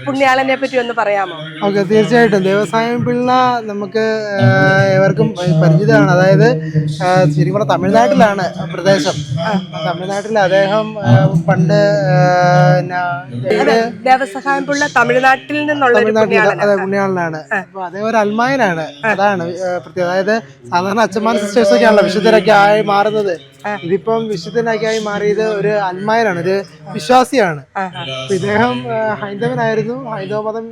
പുണ്യാളനെ പറ്റി ഒന്ന് പറയാമോ? ഓക്കെ, തീർച്ചയായിട്ടും. ദേവസായം പിള്ള നമുക്ക് ഏവർക്കും പരിചിതമാണ്. അതായത് ശരിക്കും പറഞ്ഞാൽ തമിഴ്നാട്ടിലാണ് പ്രദേശം. തമിഴ്നാട്ടിൽ അദ്ദേഹം പണ്ട് ദേവസഹായം പിള്ള തമിഴ്നാട്ടിൽ നിന്നുള്ള പുണ്യാളനാണ്. അപ്പൊ അദ്ദേഹം ഒരു അൽമായനാണ്. അതാണ് പ്രത്യേകത. അതായത് സാധാരണ അച്ഛന്മാർ സിസ്റ്റേഴ്സൊക്കെ ആണല്ലോ വിശുദ്ധരൊക്കെ ആയി മാറുന്നത്. ഇതിപ്പം വിശുദ്ധനൊക്കെ ആയി മാറിയത് ഒരു അൽമായനാണ്, ഒരു വിശ്വാസിയാണ്. അപ്പൊ ഇദ്ദേഹം ഹൈന്ദവനായിരുന്നു. ഹൈന്ദവ മതം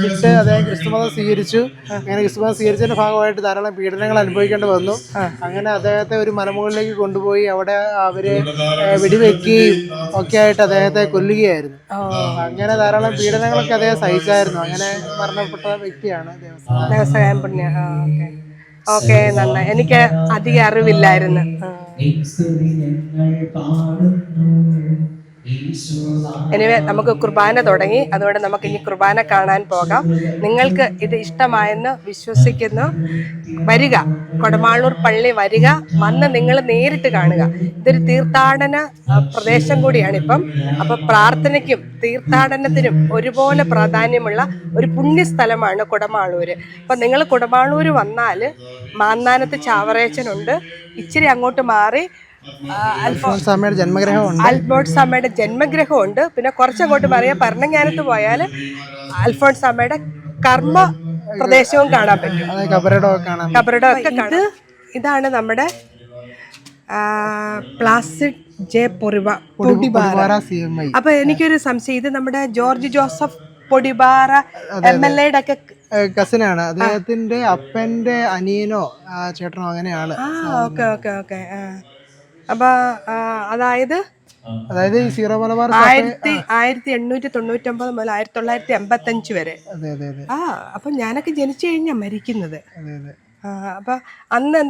വിട്ട് അദ്ദേഹം ക്രിസ്തുമതം സ്വീകരിച്ചു. അങ്ങനെ ക്രിസ്തുമതം സ്വീകരിച്ചതിന്റെ ഭാഗമായിട്ട് ധാരാളം പീഡനങ്ങൾ അനുഭവിക്കേണ്ടി വന്നു. അങ്ങനെ അദ്ദേഹത്തെ ഒരു മലമുകളിലേക്ക് കൊണ്ടുപോയി അവിടെ അവര് വെടിവെക്കുകയും ഒക്കെ ആയിട്ട് അദ്ദേഹത്തെ കൊല്ലുകയായിരുന്നു. അങ്ങനെ ധാരാളം പീഡനങ്ങളൊക്കെ അദ്ദേഹം സഹിച്ചായിരുന്നു. അങ്ങനെ മരണപ്പെട്ട വ്യക്തിയാണ് ദേവസഹായം പുണ്യ. ഓക്കെ, നന്നായി. എനിക്ക് അധികം അറിവില്ലായിരുന്നു. എനിവേ നമുക്ക് കുർബാന തുടങ്ങി. അതുകൊണ്ട് നമുക്ക് ഇനി കുർബാന കാണാൻ പോകാം. നിങ്ങൾക്ക് ഇത് ഇഷ്ടമായെന്ന് വിശ്വസിക്കുന്നു. വരിക, കൊടമാളൂർ പള്ളി വരിക, വന്ന് നിങ്ങൾ നേരിട്ട് കാണുക. ഇതൊരു തീർത്ഥാടന പ്രദേശം കൂടിയാണിപ്പം. അപ്പം പ്രാർത്ഥനയ്ക്കും തീർത്ഥാടനത്തിനും ഒരുപോലെ പ്രാധാന്യമുള്ള ഒരു പുണ്യസ്ഥലമാണ് കുടമാളൂര്. അപ്പം നിങ്ങൾ കുടമാളൂര് വന്നാൽ മാന്നാനത്ത് ചാവറേച്ചനുണ്ട്. ഇച്ചിരി അങ്ങോട്ട് മാറി അൽഫോൻസാമ്മയുടെ ജന്മഗ്രഹമുണ്ട്. പിന്നെ കുറച്ചങ്ങോട്ട് പറയാ ഭരണങ്ങാനത്ത് പോയാൽ അൽഫോൻസാമ്മയുടെ കർമ്മ പ്രദേശവും കാണാൻ പറ്റും. കബറിടമൊക്കെ കാണാം. ഇതാണ് നമ്മുടെ പ്ലാസിഡ് ജെ പൊടിപാറ. അപ്പൊ എനിക്കൊരു സംശയം, ഇത് നമ്മുടെ ജോർജ് ജോസഫ് പൊടിപാറ MLA ഒക്കെ കസിനാണ്. അദ്ദേഹത്തിന്റെ അപ്പന്റെ അനിയനോ ചേട്ടനോ അങ്ങനെയാണ്. ഓക്കെ. അപ്പൊ അതായത് അതായത് ഈ സീറോ മലബാർ സഭ 1899 മുതൽ 1985 വരെ. അതെ അതെ അതെ ആ അപ്പം ഞാനൊക്കെ ജനിച്ചു കഴിഞ്ഞാ മരിക്കുന്നത്. അതെ അതെ. അപ്പൊ അന്ന്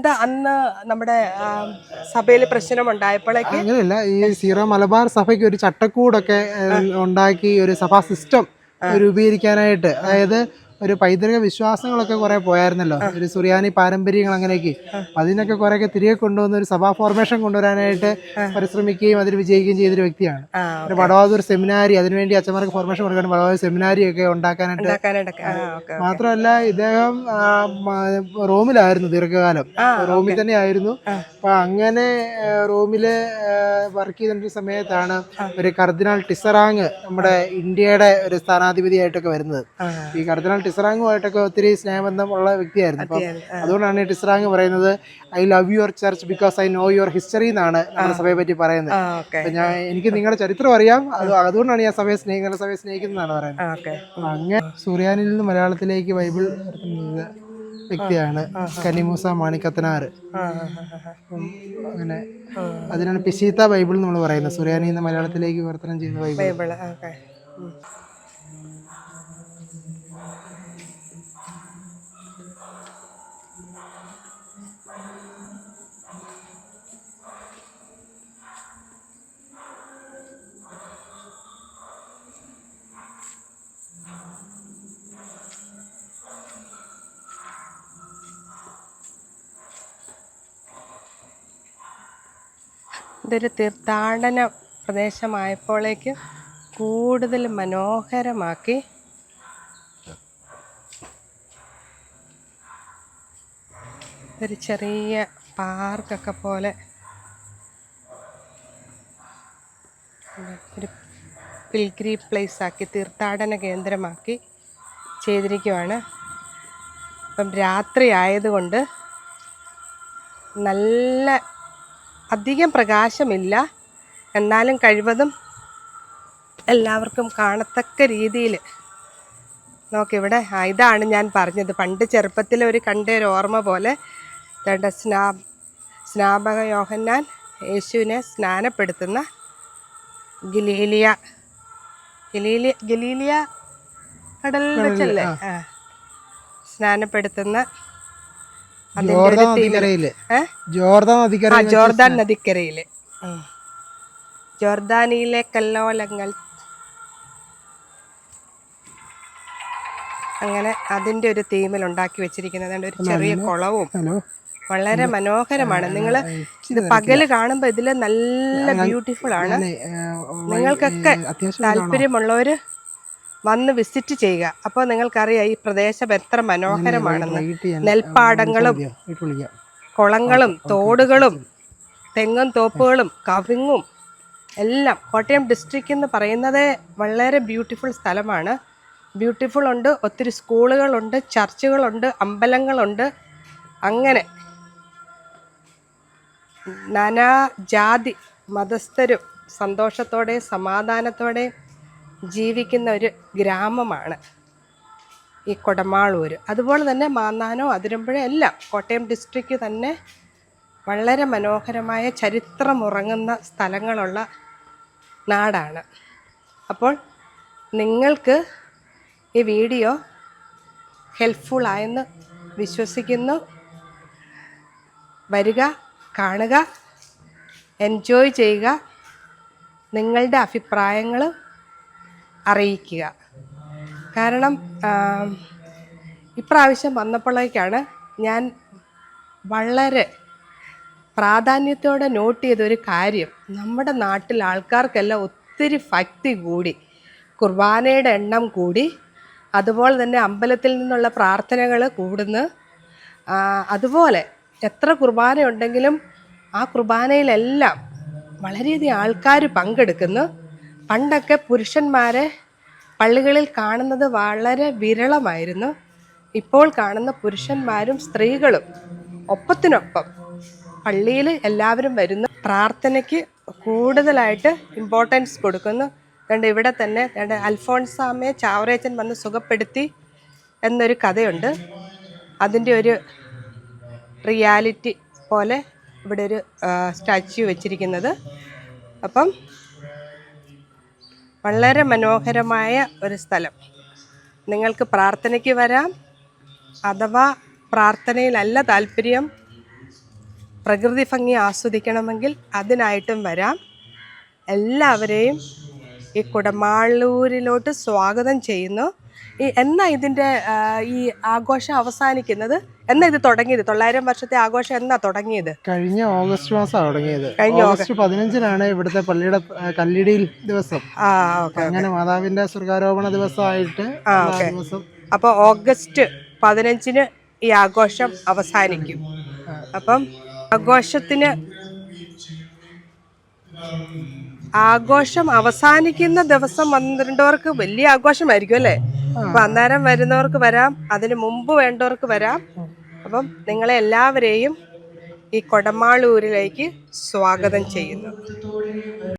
നമ്മുടെ സഭയിൽ പ്രശ്നം ഉണ്ടായപ്പോഴേക്ക് അങ്ങനെയല്ല, ഈ സീറോ മലബാർ സഭയ്ക്ക് ഒരു ചട്ടക്കൂടൊക്കെ ഉണ്ടാക്കി ഒരു സഭാ സിസ്റ്റം രൂപീകരിക്കാനായിട്ട്, അതായത് ഒരു പൈതൃക വിശ്വാസങ്ങളൊക്കെ കുറെ പോയായിരുന്നല്ലോ, ഒരു സുറിയാനി പാരമ്പര്യങ്ങൾ അങ്ങനെയൊക്കെ, അതിനൊക്കെ കുറെയൊക്കെ തിരികെ കൊണ്ടുവന്ന ഒരു സഭാ ഫോർമേഷൻ കൊണ്ടുവരാനായിട്ട് പരിശ്രമിക്കുകയും അതിൽ വിജയിക്കുകയും ചെയ്തൊരു വ്യക്തിയാണ്. ഒരു വടവാതൂർ സെമിനാരി, അതിനുവേണ്ടി അച്ഛന്മാർക്ക് ഫോർമേഷൻ കൊടുക്കാൻ വടവാതൂർ സെമിനാരി ഒക്കെ ഉണ്ടാക്കാനായിട്ട്. മാത്രമല്ല ഇദ്ദേഹം റോമിലായിരുന്നു ദീർഘകാലം, റോമിൽ തന്നെ ആയിരുന്നു. അപ്പൊ അങ്ങനെ റോമില് വർക്ക് ചെയ്തിരുന്ന സമയത്താണ് ഒരു കർദിനാൾ ടിസറാങ് നമ്മുടെ ഇന്ത്യയുടെ ഒരു സ്ഥാനാധിപതിയായിട്ടൊക്കെ വരുന്നത്. ഈ കർദിനാൾ ടിസറാങ്ങുമായിട്ടൊക്കെ ഒത്തിരി സ്നേഹബന്ധം ഉള്ള വ്യക്തിയായിരുന്നു. അപ്പം അതുകൊണ്ടാണ് ഈ ടിസറാങ് പറയുന്നത് I love your church because I know your history എന്നാണ് നമ്മുടെ സഭയെ പറ്റി പറയുന്നത്. അപ്പൊ എനിക്ക് നിങ്ങളുടെ ചരിത്രം അറിയാം, അതുകൊണ്ടാണ് ഞാൻ സഭയെ സ്നേഹിക്കുന്നതാണ് പറയുന്നത്. അങ്ങനെ സുറിയാനിൽ നിന്ന് മലയാളത്തിലേക്ക് ബൈബിൾ വ്യക്തിയാണ് കനിമൂസ മാണിക്കത്തനാർ. അങ്ങനെ അതിനാണ് പിശീത്ത ബൈബിൾ നമ്മൾ പറയുന്നത്, സുറിയാനിൽ നിന്ന് മലയാളത്തിലേക്ക് വിവർത്തനം ചെയ്ത ബൈബിൾ. ഇതൊരു തീർത്ഥാടന പ്രദേശമായപ്പോഴേക്ക് കൂടുതൽ മനോഹരമാക്കി. ഒരു ചെറിയ പാർക്കൊക്കെ പോലെ ഒരു പിൽഗ്രീം പ്ലേസ് ആക്കി, തീർത്ഥാടന കേന്ദ്രമാക്കി ചെയ്തിരിക്കുവാണ്. ഇപ്പം രാത്രി ആയതുകൊണ്ട് നല്ല അധികം പ്രകാശമില്ല, എന്നാലും കഴിവതും എല്ലാവർക്കും കാണത്തക്ക രീതിയിൽ നോക്കിവിടെ. ഇതാണ് ഞാൻ പറഞ്ഞത്, പണ്ട് ചെറുപ്പത്തിൽ കണ്ട ഒരു ഓർമ്മ പോലെ സ്നാപക യോഹന്നാൻ യേശുവിനെ സ്നാനപ്പെടുത്തുന്ന ഗലീലിയ കടലിൽ വെച്ചല്ലേ സ്നാനപ്പെടുത്തുന്ന ജോർദാൻ നദിക്കരയില് ജോർദാനിയിലെ കല്ലോലങ്ങൾ, അങ്ങനെ അതിന്റെ ഒരു തീമിൽ ഉണ്ടാക്കി വെച്ചിരിക്കുന്നത് ഒരു ചെറിയ കുളവും വളരെ മനോഹരമാണ്. നിങ്ങൾ ഇത് പകല് കാണുമ്പോൾ ഇതില് നല്ല ബ്യൂട്ടിഫുൾ ആണ്. നിങ്ങൾക്കൊക്കെ താല്പര്യമുള്ളവര് വന്ന് വിസിറ്റ് ചെയ്യുക. അപ്പോൾ നിങ്ങൾക്കറിയാം ഈ പ്രദേശം എത്ര മനോഹരമാണെന്ന്. നെൽപ്പാടങ്ങളും കുളങ്ങളും തോടുകളും തെങ്ങും തോപ്പുകളും കവുങ്ങും എല്ലാം. കോട്ടയം ഡിസ്ട്രിക്റ്റ് എന്ന് പറയുന്നത് വളരെ ബ്യൂട്ടിഫുൾ സ്ഥലമാണ്. ബ്യൂട്ടിഫുൾ ഉണ്ട്, ഒത്തിരി സ്കൂളുകളുണ്ട്, ചർച്ചുകളുണ്ട്, അമ്പലങ്ങളുണ്ട്. അങ്ങനെ നാനാ ജാതി മതസ്ഥരും സന്തോഷത്തോടെ സമാധാനത്തോടെ ജീവിക്കുന്ന ഒരു ഗ്രാമമാണ് ഈ കൊടമാളൂർ. അതുപോലെ തന്നെ മാന്നാനോ അതിരമ്പുഴ എല്ലാം കോട്ടയം ഡിസ്ട്രിക്റ്റ് തന്നെ വളരെ മനോഹരമായ ചരിത്രമുറങ്ങുന്ന സ്ഥലങ്ങളുള്ള നാടാണ്. അപ്പോൾ നിങ്ങൾക്ക് ഈ വീഡിയോ ഹെൽപ്ഫുള്ളായെന്ന് വിശ്വസിക്കുന്നു. വരിക, കാണുക, എൻജോയ് ചെയ്യുക, നിങ്ങളുടെ അഭിപ്രായങ്ങൾ അറിയിക്കുക. കാരണം ഇപ്രാവശ്യം വന്നപ്പോഴേക്കാണ് ഞാൻ വളരെ പ്രാധാന്യത്തോടെ നോട്ട് ചെയ്തൊരു കാര്യം, നമ്മുടെ നാട്ടിൽ ആൾക്കാർക്കെല്ലാം ഒത്തിരി ഭക്തി കൂടി, കുർബാനയുടെ എണ്ണം കൂടി, അതുപോലെ തന്നെ അമ്പലത്തിൽ നിന്നുള്ള പ്രാർത്ഥനകൾ കൂടുന്നു. അതുപോലെ എത്ര കുർബാന ഉണ്ടെങ്കിലും ആ കുർബാനയിലെല്ലാം വളരെയധികം ആൾക്കാർ പങ്കെടുക്കുന്നു. പണ്ടൊക്കെ പുരുഷന്മാരെ പള്ളികളിൽ കാണുന്നത് വളരെ വിരളമായിരുന്നു. ഇപ്പോൾ കാണുന്ന പുരുഷന്മാരും സ്ത്രീകളും ഒപ്പത്തിനൊപ്പം പള്ളിയിൽ എല്ലാവരും വരുന്നു. പ്രാർത്ഥനയ്ക്ക് കൂടുതലായിട്ട് ഇമ്പോർട്ടൻസ് കൊടുക്കുന്നു. അതുകൊണ്ട് ഇവിടെ തന്നെ അൽഫോൺസാമ്മയെ ചാവറേച്ചൻ വന്ന് സുഖപ്പെടുത്തി എന്നൊരു കഥയുണ്ട്. അതിൻ്റെ ഒരു റിയാലിറ്റി പോലെ ഇവിടെ ഒരു സ്റ്റാച്യു വെച്ചിരിക്കുന്നത്. അപ്പം വളരെ മനോഹരമായ ഒരു സ്ഥലം. നിങ്ങൾക്ക് പ്രാർത്ഥനയ്ക്ക് വരാം, അഥവാ പ്രാർത്ഥനയിലല്ല താല്പര്യം, പ്രകൃതി ഭംഗി ആസ്വദിക്കണമെങ്കിൽ അതിനായിട്ടും വരാം. എല്ലാവരെയും ഈ കുടമാളൂരിലോട്ട് സ്വാഗതം ചെയ്യുന്നു. എന്നാ ഇതിൻ്റെ ഈ ആഘോഷം അവസാനിക്കുന്നത്? എന്നാ ഇത് തുടങ്ങിയത്? 900 വർഷത്തെ ആഘോഷം എന്നാ തുടങ്ങിയത്? കഴിഞ്ഞ ഓഗസ്റ്റ് മാസമാണ് തുടങ്ങിയത്. കഴിഞ്ഞ ഓഗസ്റ്റ് 15-നാണ് ഇവിടുത്തെ പള്ളിയുടെ കല്ലിടിയിൽ ദിവസം. ഓക്കെ. അങ്ങനെ മാതാവിന്റെ സ്വർഗാരോപണ ദിവസമായിട്ട് ദിവസം. അപ്പോൾ ഓഗസ്റ്റ് 15-ന് ഈ ആഘോഷം അവസാനിക്കും. അപ്പം ആഘോഷം അവസാനിക്കുന്ന ദിവസം വന്നിട്ടവർക്ക് വലിയ ആഘോഷമായിരിക്കും അല്ലേ? അപ്പം അന്നേരം വരുന്നവർക്ക് വരാം, അതിന് മുമ്പ് വേണ്ടവർക്ക് വരാം. അപ്പം നിങ്ങളെ എല്ലാവരെയും ഈ കൊടമാളൂരിലേക്ക് സ്വാഗതം ചെയ്യുന്നു.